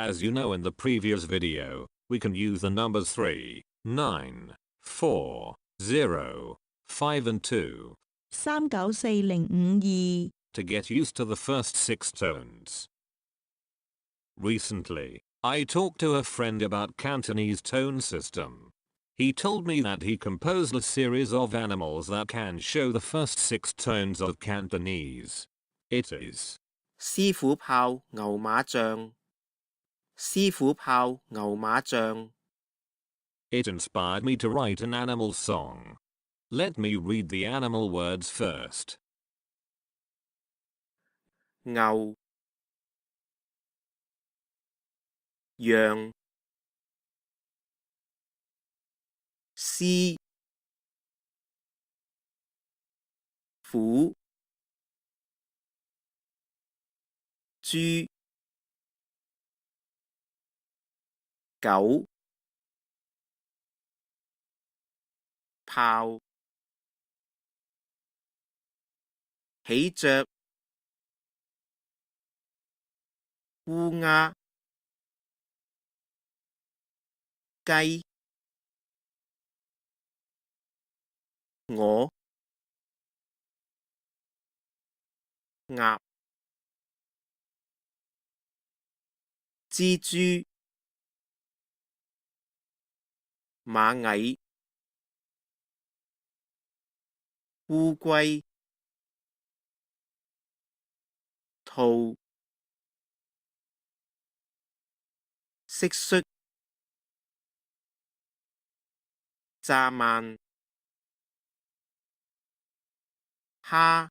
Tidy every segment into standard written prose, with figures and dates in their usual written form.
As you know in the previous video, we can use the numbers 3, 9, 4, 0, 5 and 2 394052 to get used to the first 6 tones. Recently, I talked to a friend about Cantonese tone system. He told me that he composed a series of animals that can show the first 6 tones of Cantonese. It is 師傅炮牛馬將，師傅炮牛馬將， It inspired me to write an animal song. Let me read the animal words first. 牛、羊、師傅、豬、狗、炮、喜鵲、烏鴉、雞、鵝、鴨、蜘蛛、螞蟻、烏龜、兔、蟋蟀、蚱蜢、蝦、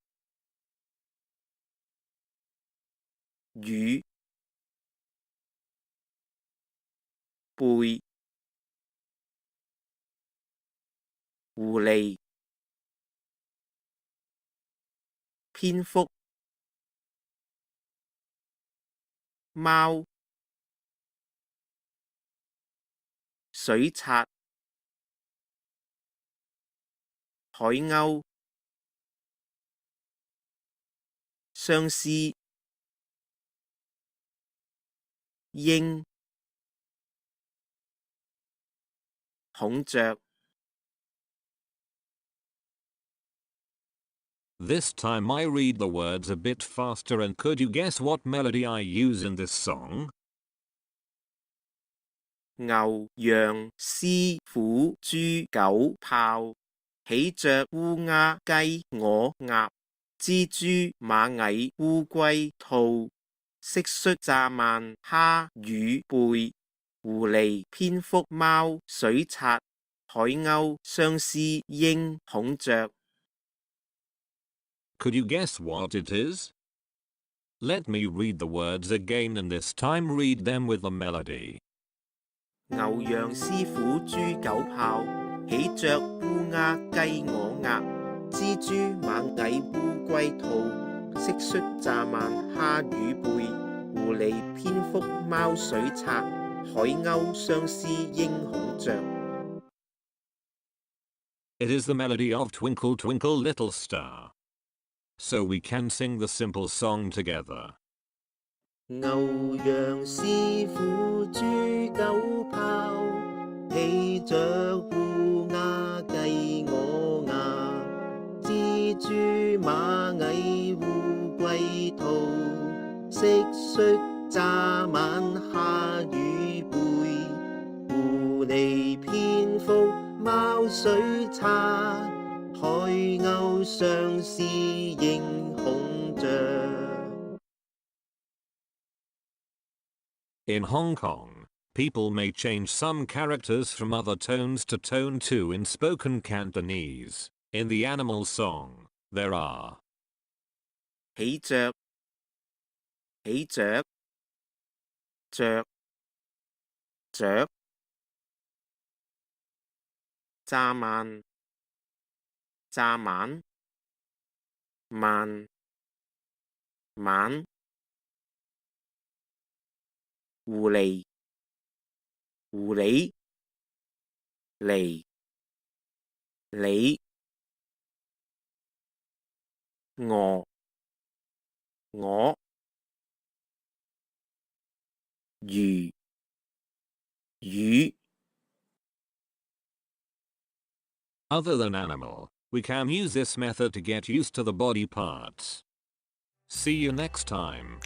魚、貝、狐狸、蝙蝠、貓、水獺、海鷗、相思、鷹、孔雀。This time I read the words a bit faster, and could you guess what melody I use in this song? 牛、羊、獅、虎、豬、狗、豹、喜鵲、烏鴉、雞、鵝、鴨、蜘蛛、螞蟻、烏龜、兔、蟋蟀、蚱蜢、蝦、魚、貝、狐狸、蝙蝠、貓、水獺、海鷗、相思、鷹、孔雀。Could you guess what it is? Let me read the words again, and this time read them with the melody. 牛羊獅虎豬狗豹，喜鵲烏鴉雞鵝鴨，蜘蛛螞蟻烏龜兔，蟋蟀蚱蜢蝦魚貝，狐狸蝙蝠貓水獺，海鷗相思鷹孔雀。It is the melody of Twinkle Twinkle Little Star. So we can sing the simple song together. 牛羊獅虎豬狗豹，喜鵲烏鴉雞鵝鴨，蜘蛛螞蟻烏龜兔，蟋蟀蚱蜢蝦魚貝，狐狸蝙蝠貓水獺，海鷗相思鷹孔雀。In Hong Kong, people may change some characters from other tones to tone 2 in spoken Cantonese. In the animal song, there are 喜鵲、喜鵲、雀、雀、蚱蜢、蚱蜢、慢、晚、狐狸、狐狸、狸、狸、鵝、鵝、魚魚 Other than animal, we can use this method to get used to the body parts. See you next time.